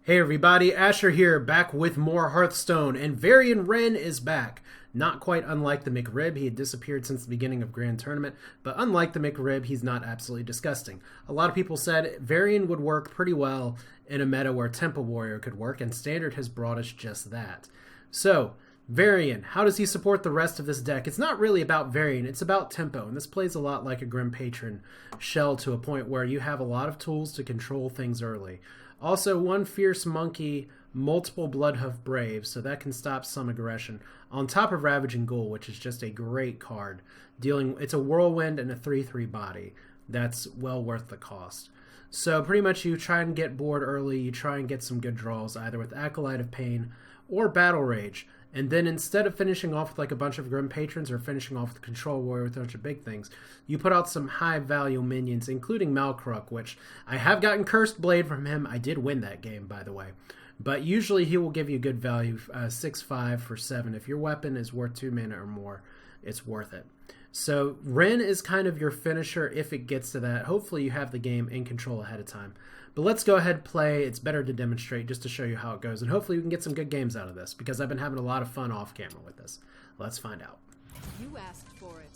Hey everybody, Asher here, back with more Hearthstone, and Varian Wrynn is back. Not quite unlike the McRib, he had disappeared since the beginning of Grand Tournament, but unlike the McRib, he's not absolutely disgusting. A lot of people said Varian would work pretty well in a meta where Tempo Warrior could work, and Standard has brought us just that. So, Varian, how does he support the rest of this deck? It's not really about Varian, it's about tempo, and this plays a lot like a Grim Patron shell to a point where you have a lot of tools to control things early. Also, one Fierce Monkey, multiple Bloodhoof Braves, so that can stop some aggression. On top of Ravaging Ghoul, which is just a great card. It's a Whirlwind and a 3/3 body. That's well worth the cost. So pretty much you try and get bored early, you try and get some good draws, either with Acolyte of Pain or Battle Rage. And then instead of finishing off with like a bunch of Grim Patrons or finishing off with Control Warrior with a bunch of big things, you put out some high value minions, including Malkruk, which I have gotten Cursed Blade from him. I did win that game, by the way. But usually he will give you good value, 6/5 for 7. If your weapon is worth 2 mana or more, it's worth it. So Wrynn is kind of your finisher if it gets to that. Hopefully you have the game in control ahead of time. But let's go ahead and play. It's better to demonstrate just to show you how it goes. And hopefully we can get some good games out of this because I've been having a lot of fun off camera with this. Let's find out. You asked for it.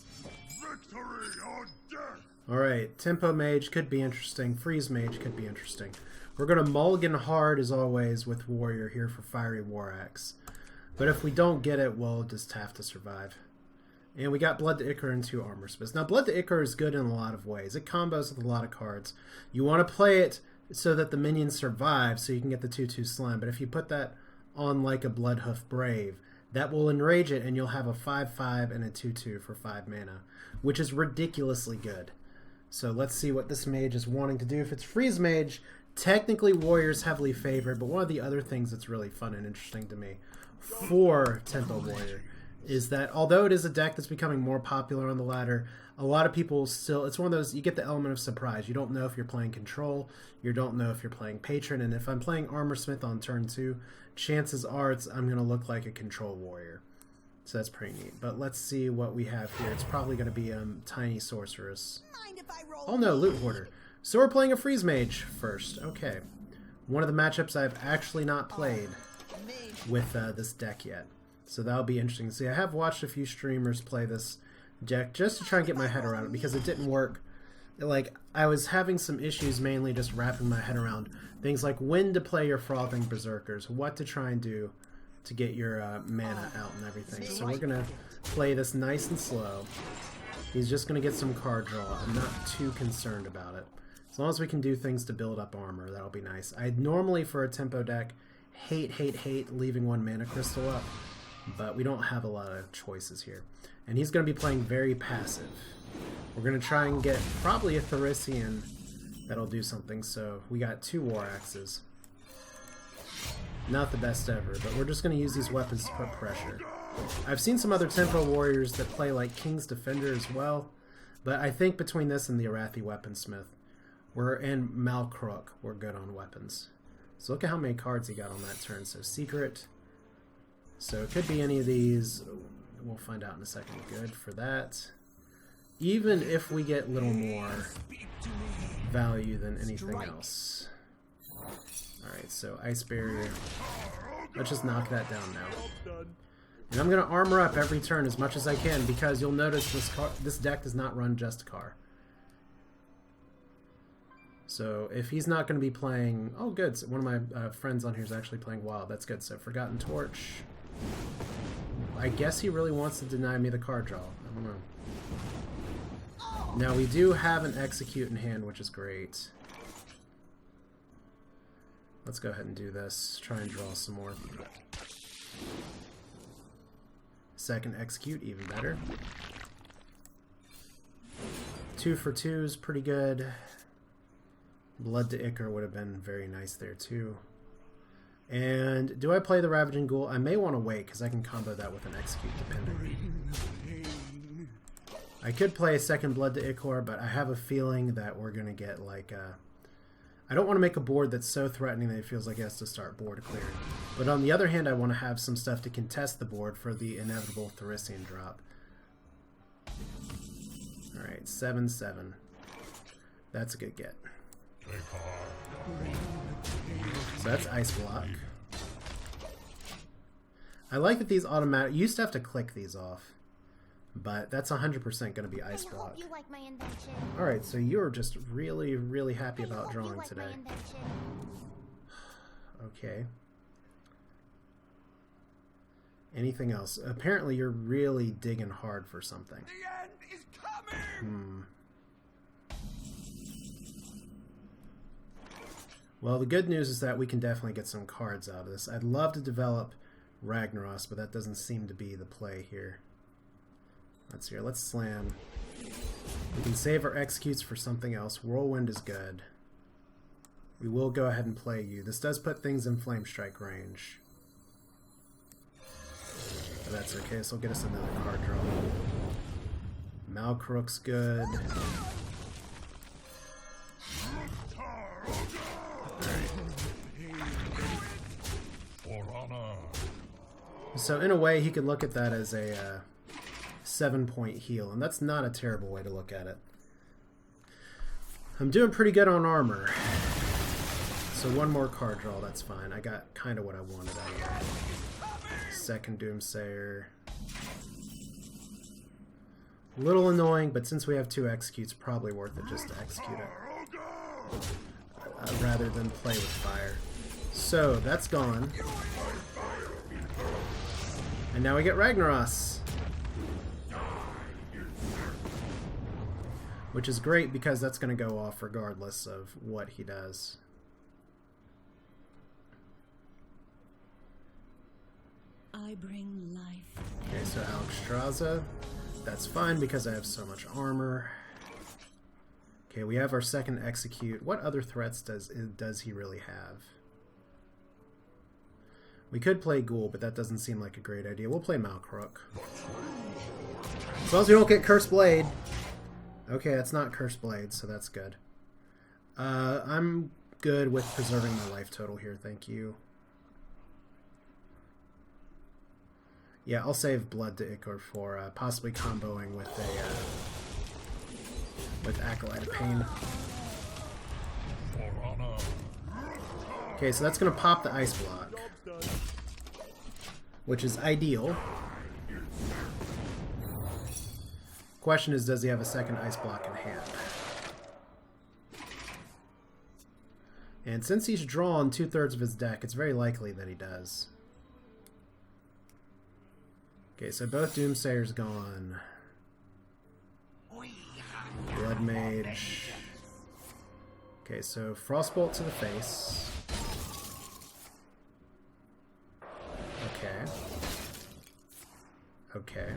Victory or death! Alright, Tempo Mage could be interesting. Freeze Mage could be interesting. We're going to mulligan hard as always with Warrior here for Fiery War Axe. But if we don't get it, we'll just have to survive. And we got Blood to Ichor and 2 Armor Smiths. Now, Blood to Ichor is good in a lot of ways. It combos with a lot of cards. You want to play it so that the minions survive so you can get the 2/2 Slime. But if you put that on like a Bloodhoof Brave, that will enrage it and you'll have a 5/5 and a 2/2 for 5 mana, which is ridiculously good. So let's see what this mage is wanting to do. If it's Freeze Mage, technically Warrior's heavily favored, but one of the other things that's really fun and interesting to me for Tempo Warrior is that although it is a deck that's becoming more popular on the ladder, a lot of people still, it's one of those, you get the element of surprise. You don't know if you're playing Control, you don't know if you're playing Patron, and if I'm playing Armor Smith on turn 2, chances are I'm going to look like a Control Warrior. So that's pretty neat. But let's see what we have here. It's probably going to be Tiny Sorceress. Oh no, Loot Hoarder. So we're playing a Freeze Mage first. Okay. One of the matchups I've actually not played with this deck yet. So that'll be interesting to see. I have watched a few streamers play this deck just to try and get my head around it because it didn't work. Like, I was having some issues mainly just wrapping my head around things like when to play your Frothing Berserkers, what to try and do to get your mana out and everything. So we're going to play this nice and slow. He's just going to get some card draw. I'm not too concerned about it. As long as we can do things to build up armor, that'll be nice. I'd normally, for a tempo deck, hate leaving 1 mana crystal up. But we don't have a lot of choices here. And he's going to be playing very passive. We're going to try and get probably a Thurician that'll do something. So we got 2 War Axes. Not the best ever, but we're just going to use these weapons to put pressure. I've seen some other Tempo Warriors that play like King's Defender as well. But I think between this and the Arathi Weaponsmith, and Malkruk, we're good on weapons. So look at how many cards he got on that turn. So Secret. So it could be any of these. We'll find out in a second. Good for that. Even if we get a little more value than anything else. Alright, so Ice Barrier. Let's just knock that down now. And I'm going to armor up every turn as much as I can because you'll notice this deck does not run Justicar. So if he's not going to be playing... Oh, good. So one of my friends on here is actually playing Wild. That's good. So Forgotten Torch... I guess he really wants to deny me the card draw. I don't know. Now we do have an Execute in hand, which is great. Let's go ahead and do this. Try and draw some more. Second Execute, even better. 2 for 2 is pretty good. Blood to Ichor would have been very nice there too. And do I play the Ravaging Ghoul? I may want to wait because I can combo that with an Execute depending. I could play a second Blood to Ichor, but I have a feeling that we're going to get like a... I don't want to make a board that's so threatening that it feels like it has to start board clearing. But on the other hand, I want to have some stuff to contest the board for the inevitable Thurician drop. Alright, 7/7. That's a good get. So that's Ice Block. I like that these automatic... You used to have to click these off. But that's 100% going to be Ice Block. Like Alright, so you're just really, really happy about drawing today. Okay. Anything else? Apparently you're really digging hard for something. The end is coming! Well, the good news is that we can definitely get some cards out of this. I'd love to develop Renounce, but that doesn't seem to be the play here. Let's see here. Let's slam. We can save our executes for something else. Whirlwind is good. We will go ahead and play you. This does put things in Flame Strike range. But that's okay. This will get us another card draw. Malcrook's good. So in a way, he could look at that as a 7-point heal, and that's not a terrible way to look at it. I'm doing pretty good on armor. So one more card draw, that's fine. I got kind of what I wanted out of that. Second Doomsayer. A little annoying, but since we have 2 executes, probably worth it just to execute it. Rather than play with fire. So, that's gone. And now we get Renounce. Which is great because that's going to go off regardless of what he does. I bring life. Okay, so Troggzor. That's fine because I have so much armor. Okay, we have our second execute. What other threats does he really have? We could play Ghoul, but that doesn't seem like a great idea. We'll play Malcrook. As long as we don't get Cursed Blade. Okay, that's not Cursed Blade, so that's good. I'm good with preserving my life total here, thank you. Yeah, I'll save Blood to Ichor for possibly comboing with Acolyte of Pain. Okay, so that's going to pop the Ice Block, which is ideal. Question is, does he have a second Ice Block in hand? And since he's drawn 2/3 of his deck, it's very likely that he does. Okay, so both Doomsayers gone. Blood Mage. Okay, so Frostbolt to the face. Okay. Okay.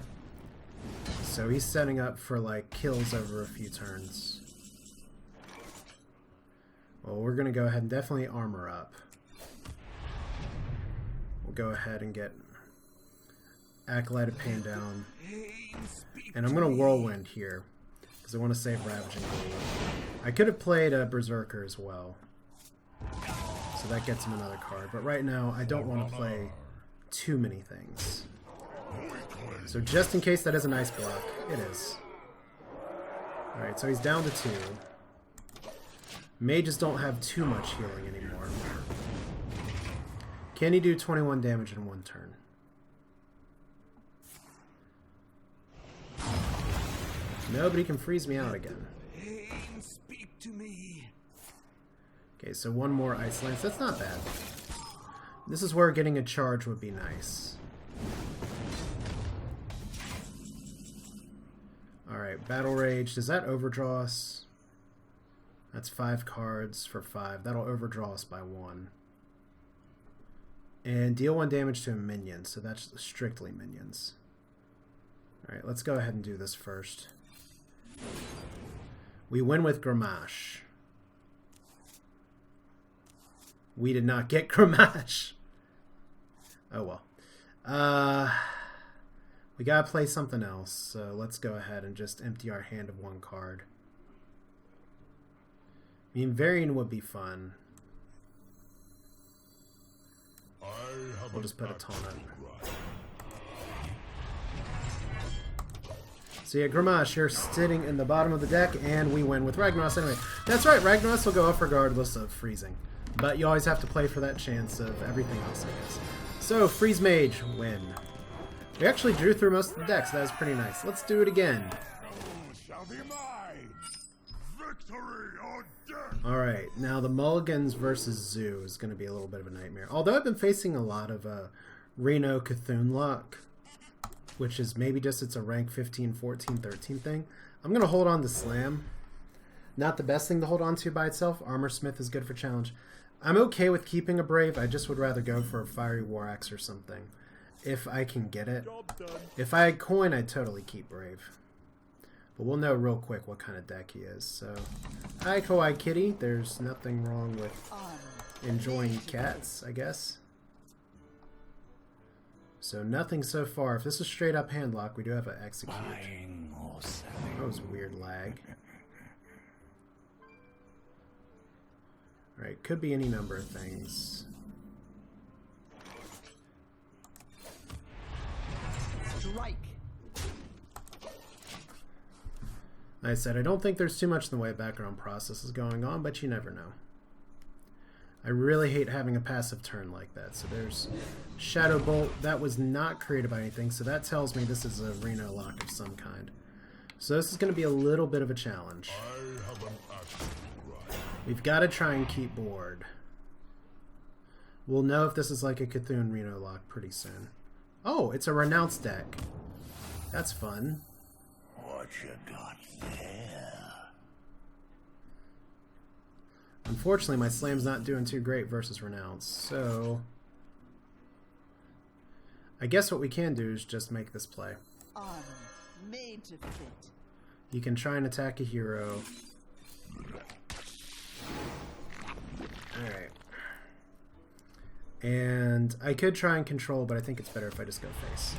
So he's setting up for, like, kills over a few turns. Well, we're going to go ahead and definitely armor up. We'll go ahead and get Acolyte of Pain down. And I'm going to Whirlwind here, because I want to save Ravaging Ghoul. I could have played a Berserker as well, so that gets him another card. But right now, I don't want to play too many things. So just in case that is an Ice Block, it is. Alright, so he's down to 2. Mages don't have too much healing anymore. Can he do 21 damage in 1 turn? Nobody can freeze me out again. Speak to me. Okay, so 1 more Ice Lance. That's not bad. This is where getting a charge would be nice. Alright, Battle Rage. Does that overdraw us? That's 5 cards for 5. That'll overdraw us by 1. And deal 1 damage to a minion, so that's strictly minions. Alright, let's go ahead and do this first. We win with Grommash. We did not get Grommash. Oh well. We gotta play something else, so let's go ahead and just empty our hand of 1 card. I mean, Varian would be fun. We'll just put a taunt on. So yeah, Grommash, you're sitting in the bottom of the deck, and we win with Renounce anyway. That's right, Renounce will go off regardless of freezing. But you always have to play for that chance of everything else, I guess. So, Freeze Mage, win. We actually drew through most of the decks. That was pretty nice. Let's do it again. Alright, now the Mulligans versus Zoo is going to be a little bit of a nightmare. Although I've been facing a lot of Reno Cthulhu luck, which is maybe just it's a rank 15, 14, 13 thing. I'm going to hold on to Slam. Not the best thing to hold on to by itself. Armor Smith is good for challenge. I'm okay with keeping a Brave. I just would rather go for a Fiery War Axe or something. If I can get it. If I had coin, I'd totally keep Brave. But we'll know real quick what kind of deck he is. So, hi Kawaii Kitty. There's nothing wrong with enjoying cats, I guess. So nothing so far. If this is straight up handlock, we do have an execute. That was weird lag. Alright, could be any number of things. Strike. Like I said, I don't think there's too much in the way of background processes going on, but you never know. I really hate having a passive turn like that. So there's Shadow Bolt. That was not created by anything, so that tells me this is a Reno lock of some kind. So this is going to be a little bit of a challenge. We've got to try and keep board. We'll know if this is like a Cthulhu Reno lock pretty soon. Oh, it's a Renounce deck. That's fun. What you got there? Unfortunately, my Slam's not doing too great versus Renounce, so I guess what we can do is just make this play. Armor made to fit. You can try and attack a hero. Alright. And I could try and control, but I think it's better if I just go face.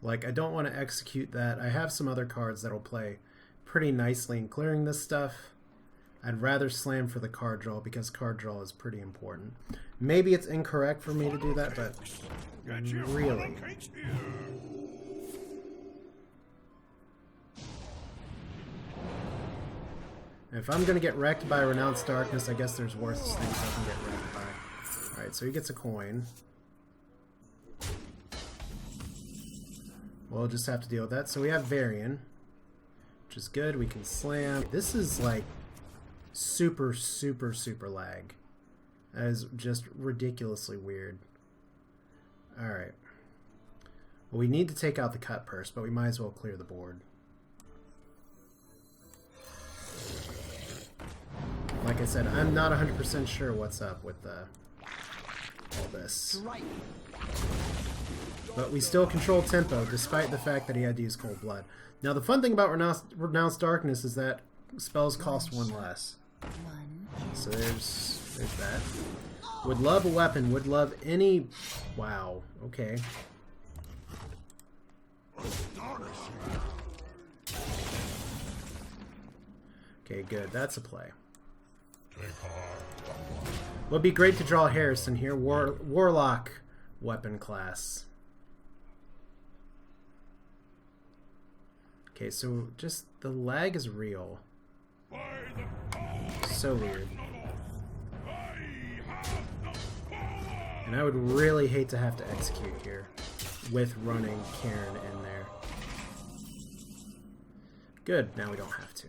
Like, I don't want to execute that. I have some other cards that'll play pretty nicely in clearing this stuff. I'd rather slam for the card draw because card draw is pretty important. Maybe it's incorrect for me to do that, but really. If I'm going to get wrecked by Renounce Darkness, I guess there's worse things I can get wrecked by. Alright, so he gets a coin. We'll just have to deal with that. So we have Varian, which is good. We can slam. This is like super, super, super lag. That is just ridiculously weird. Alright. Well, we need to take out the cut purse, but we might as well clear the board. Like I said, I'm not 100% sure what's up with all this. But we still control tempo, despite the fact that he had to use Cold Blood. Now, the fun thing about Renounce Darkness is that spells cost one less. So there's that. Would love a weapon. Would love any... Wow. Okay. Okay, good. That's a play. Would be great to draw Harrison here. Warlock weapon class. Okay, so just the lag is real. So weird. And I would really hate to have to execute here with running Karen in there. Good, now we don't have to.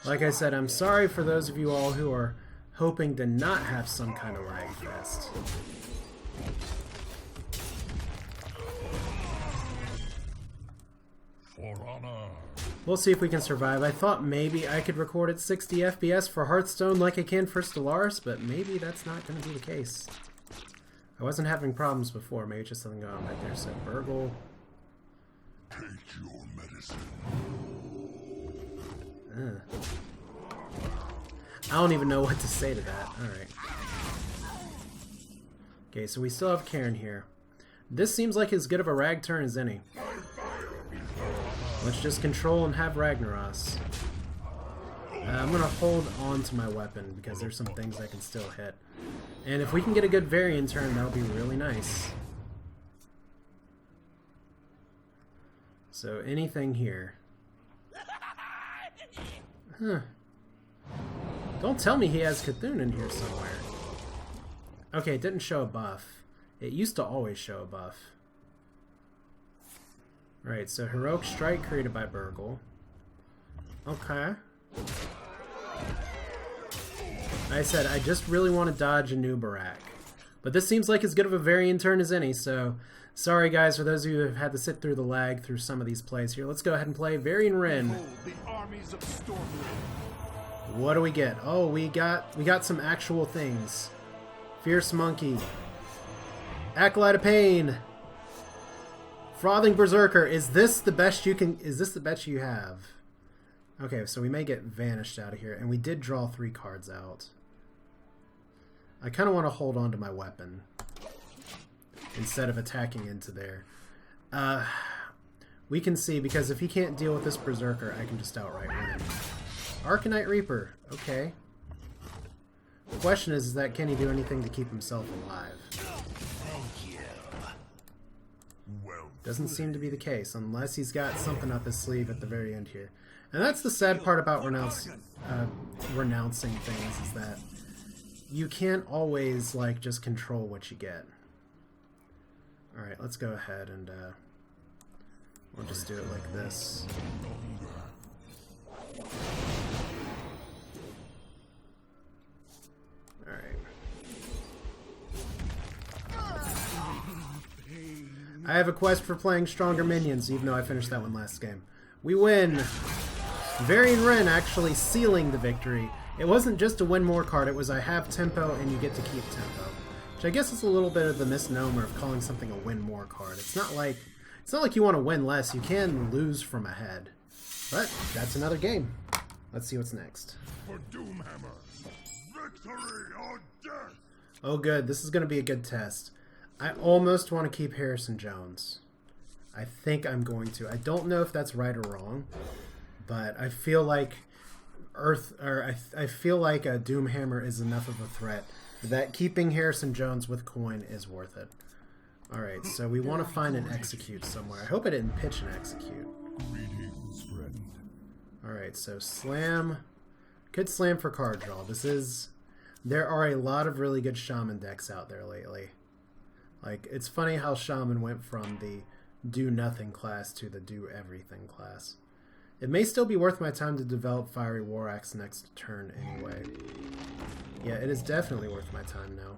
Like I said, I'm sorry for those of you all who are hoping to not have some kind of lag fest. We'll see if we can survive. I thought maybe I could record at 60 FPS for Hearthstone like I can for Stellaris, but maybe that's not going to be the case. I wasn't having problems before. Maybe just something going on right there. So, Burgle. Take your medicine. I don't even know what to say to that. Alright. Okay, so we still have Karen here. This seems like as good of a rag turn as any. Let's just control and have Ragnaros. I'm going to hold on to my weapon because there's some things I can still hit. And if we can get a good Varian turn, that'll be really nice. So anything here. Huh. Don't tell me he has Cthulhu in here somewhere. Okay, it didn't show a buff. It used to always show a buff. Right, so Heroic Strike created by Burgle. Okay. Like I said, I just really want to dodge a new Barak. But this seems like as good of a Varian turn as any, so sorry guys for those of you who have had to sit through the lag through some of these plays here. Let's go ahead and play Varian Wrynn. What do we get? Oh, we got some actual things. Fierce Monkey. Acolyte of Pain. Frothing Berserker. Is this the best you have? Okay, so we may get vanished out of here, and we did draw 3 cards out. I kind of want to hold on to my weapon instead of attacking into there. We can see, because if he can't deal with this Berserker, I can just outright win. Arcanite Reaper. Okay. The question is that can he do anything to keep himself alive? Thank you. Well, Doesn't seem to be the case, unless he's got something up his sleeve at the very end here. And that's the sad part about renouncing things, is that you can't always, like, just control what you get. Alright, let's go ahead and we'll just do it like this. Alright. I have a quest for playing stronger minions, even though I finished that one last game. We win! Varian Wrynn actually sealing the victory. It wasn't just a win more card, it was I have tempo and you get to keep tempo. Which I guess is a little bit of the misnomer of calling something a win more card. It's not like you want to win less, you can lose from ahead. But that's another game. Let's see what's next. for Doomhammer, victory or death. Oh good, this is going to be a good test. I almost want to keep Harrison Jones. I think I'm going to. I don't know if that's right or wrong, but I feel like I feel like a Doomhammer is enough of a threat that keeping Harrison Jones with coin is worth it. Alright, so we want to find an execute somewhere. I hope I didn't pitch an execute. Greetings, friend. Alright, so slam. Could slam for card draw. There are a lot of really good Shaman decks out there lately. Like, it's funny how Shaman went from the do nothing class to the do everything class. It may still be worth my time to develop Fiery War Axe next turn anyway. Yeah, it is definitely worth my time now.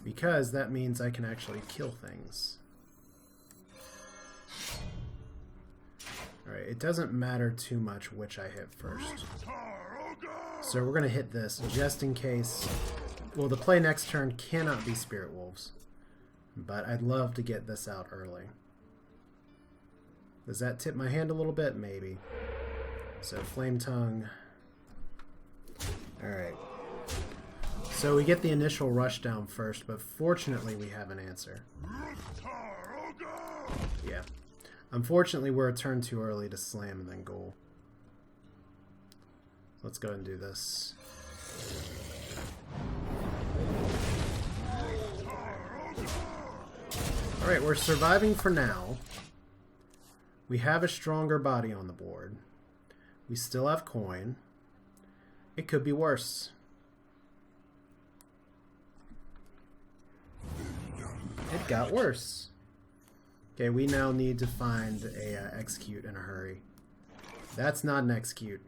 Because that means I can actually kill things. Alright, it doesn't matter too much which I hit first. So we're going to hit this just in case. Well, the play next turn cannot be Spirit Wolves. But I'd love to get this out early. Does that tip my hand a little bit? Maybe. So Flame Tongue. Alright. So we get the initial rush down first, but fortunately we have an answer. Yeah. Unfortunately we're a turn too early to slam and then goal. Let's go ahead and do this. Alright, we're surviving for now. We have a stronger body on the board. We still have coin. It could be worse. It got worse. Okay, we now need to find a execute in a hurry. That's not an execute.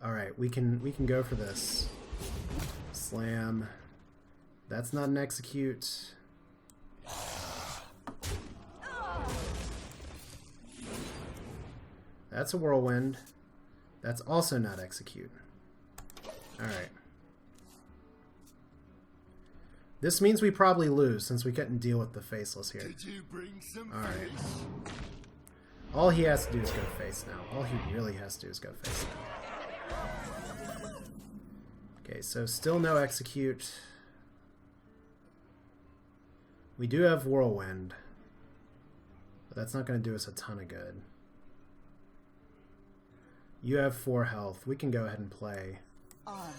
Alright, we can go for this. Slam. That's not an execute. That's a whirlwind. That's also not execute. Alright. This means we probably lose since we couldn't deal with the faceless here. Did you bring some Alright. face? All he has to do is go face now. All he really has to do is go face now. Okay, so still no execute. We do have whirlwind. But that's not going to do us a ton of good. You have 4 health. We can go ahead and play. Armor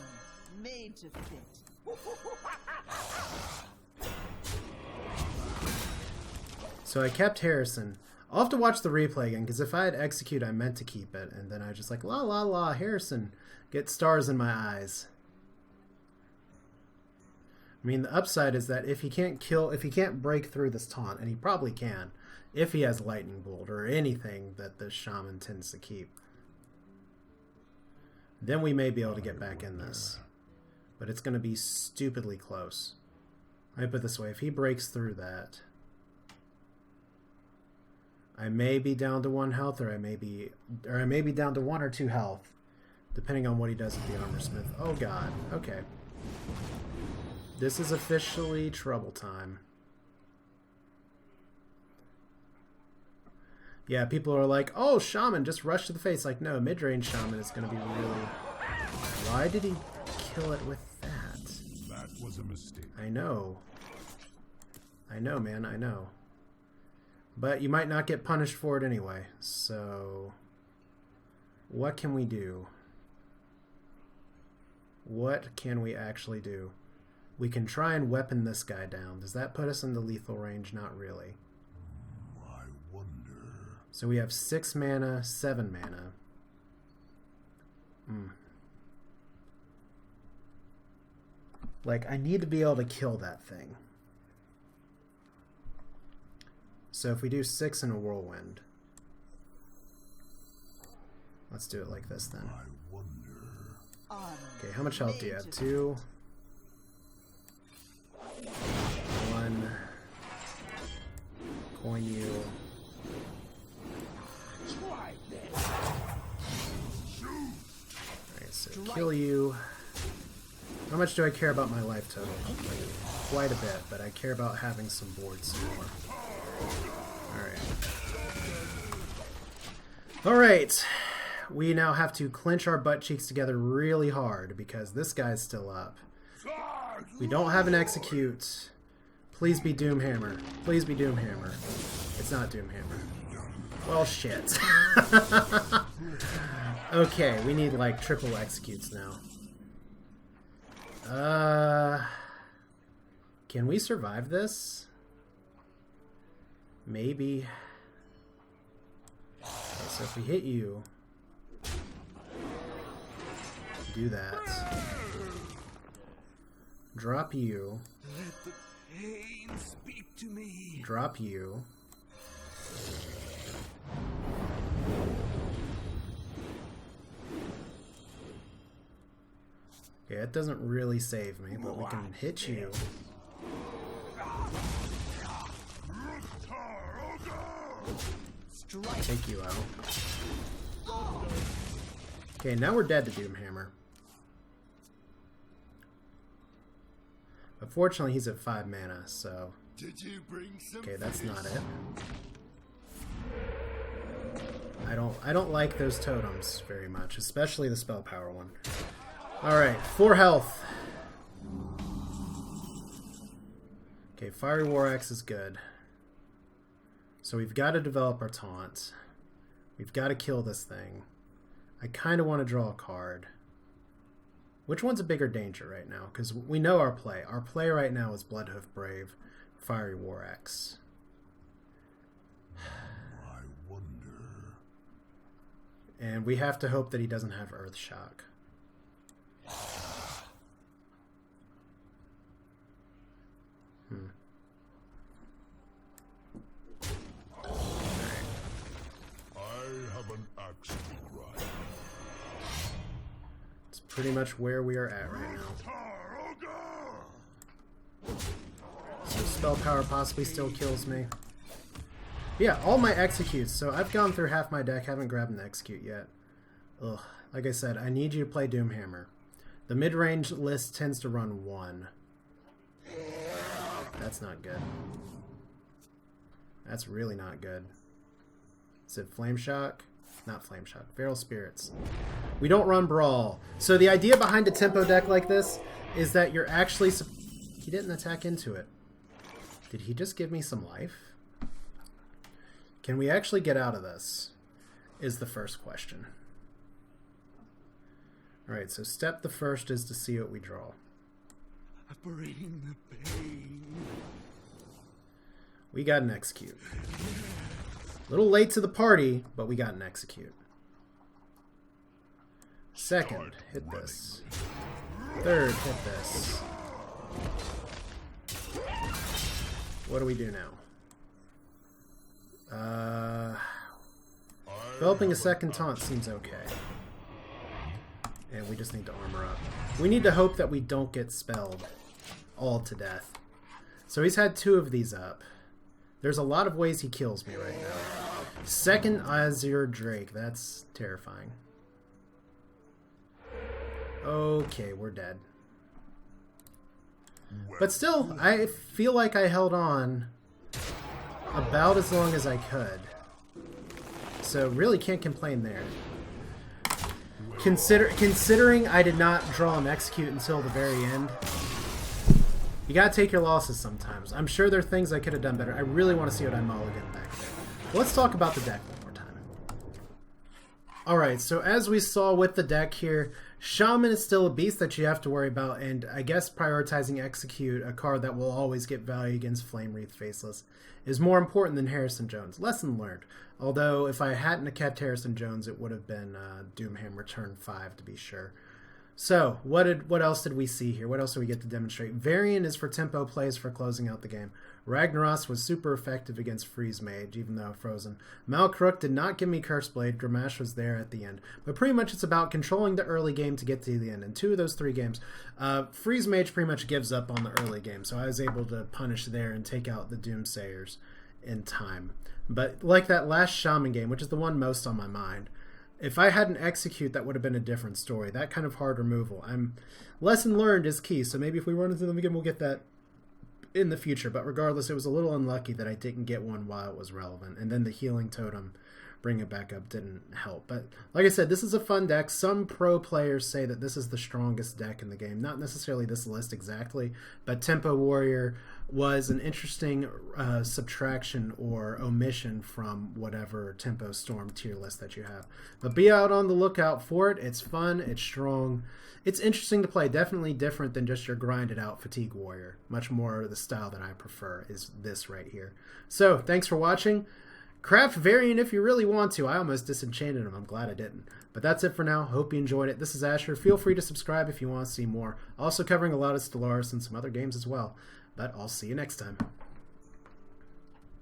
made to fit. So I kept Harrison. I'll have to watch the replay again, because if I had execute, I meant to keep it, and then I just like, la la la, Harrison. Get stars in my eyes. I mean, the upside is that if he can't break through this taunt, and he probably can, if he has Lightning Bolt or anything that the Shaman tends to keep, then we may be able to get back in this. But it's going to be stupidly close. Let me put it this way, if he breaks through that, I may be down to 1 health, or I may be down to 1 or 2 health, depending on what he does with the Armor Smith. Oh god, okay. This is officially trouble time. Yeah, people are like, oh, Shaman, just rush to the face. Like, no, mid-range Shaman is going to be really... Why did he kill it with that? That was a mistake. I know. I know, man, I know. But you might not get punished for it anyway, so... What can we do? What can we actually do? We can try and weapon this guy down. Does that put us in the lethal range? Not really. I wonder. So we have 6 mana, 7 mana. Like, I need to be able to kill that thing. So if we do 6 in a whirlwind, let's do it like this then. I wonder. Okay, how much health do you have? 2. 1. Coin you. Alright, so kill you. How much do I care about my life total? Quite a bit, but I care about having some boards some more. Alright. We now have to clench our butt cheeks together really hard because this guy's still up. We don't have an execute. Please be Doomhammer. Please be Doomhammer. It's not Doomhammer. Well, shit. Okay, we need like triple executes now. Can we survive this? Maybe. Okay, so if we hit you, do that. Drop you. Let the pain speak to me. Drop you. Okay, it doesn't really save me, but we can hit you. Take you out. Okay, now we're dead to Doomhammer. But fortunately, he's at 5 mana, so... Did you bring some Okay, that's fish? not it. I don't like those totems very much, especially the spell power one. Alright, 4 health. Okay, Fiery War Axe is good. So we've got to develop our taunt. We've got to kill this thing. I kind of want to draw a card. Which one's a bigger danger right now? Because we know our play. Our play right now is Bloodhoof Brave, Fiery War Axe. I wonder. And we have to hope that he doesn't have Earth Shock. I have an axe to grind. It's pretty much where we are at right now. So spell power possibly still kills me. Yeah, all my executes. So I've gone through half my deck, haven't grabbed an execute yet. Ugh. Like I said, I need you to play Doomhammer. The mid-range list tends to run 1. That's not good. That's really not good. Is it Flame Shock? Not Flame Shock. Feral Spirits. We don't run Brawl. So the idea behind a tempo deck like this is that you're actually... He didn't attack into it. Did he just give me some life? Can we actually get out of this? Is the first question. Alright, so step the first is to see what we draw. Bring the pain. We got an execute. A little late to the party, but we got an execute. Second, hit this. Third, hit this. What do we do now? Developing a second taunt seems okay. And we just need to armor up. We need to hope that we don't get spelled all to death. So he's had 2 of these up. There's a lot of ways he kills me right now. Second Azure Drake. That's terrifying. Okay, we're dead. But still, I feel like I held on about as long as I could. So really can't complain there. Considering I did not draw an execute until the very end, you gotta take your losses sometimes. I'm sure there are things I could have done better. I really want to see what I mulligan back there. Let's talk about the deck one more time. Alright, so as we saw with the deck here, Shaman is still a beast that you have to worry about, and I guess prioritizing Execute, a card that will always get value against Flame Wreath Faceless, is more important than Harrison Jones. Lesson learned. Although, if I hadn't kept Harrison Jones, it would have been Doomhammer turn 5 to be sure. So, what else did we see here? What else do we get to demonstrate? Varian is for tempo plays for closing out the game. Ragnaros was super effective against Freeze Mage, even though frozen. Malkruk did not give me Curse Blade. Gramash was there at the end. But pretty much it's about controlling the early game to get to the end. In 2 of those 3 games, Freeze Mage pretty much gives up on the early game. So I was able to punish there and take out the Doomsayers in time. But like that last Shaman game, which is the one most on my mind, if I hadn't execute, that would have been a different story. That kind of hard removal. Lesson learned is key, so maybe if we run into them again, we'll get that in the future. But regardless, it was a little unlucky that I didn't get one while it was relevant. And then the healing totem, bring it back up, didn't help. But like I said, this is a fun deck. Some pro players say that this is the strongest deck in the game. Not necessarily this list exactly, but Tempo Warrior was an interesting subtraction or omission from whatever Tempo Storm tier list that you have. But be out on the lookout for it. It's fun. It's strong. It's interesting to play. Definitely different than just your grinded out Fatigue Warrior. Much more the style that I prefer is this right here. So thanks for watching. Craft Varian if you really want to. I almost disenchanted him. I'm glad I didn't. But that's it for now. Hope you enjoyed it. This is Asher. Feel free to subscribe if you want to see more. Also covering a lot of Stellaris and some other games as well. But I'll see you next time.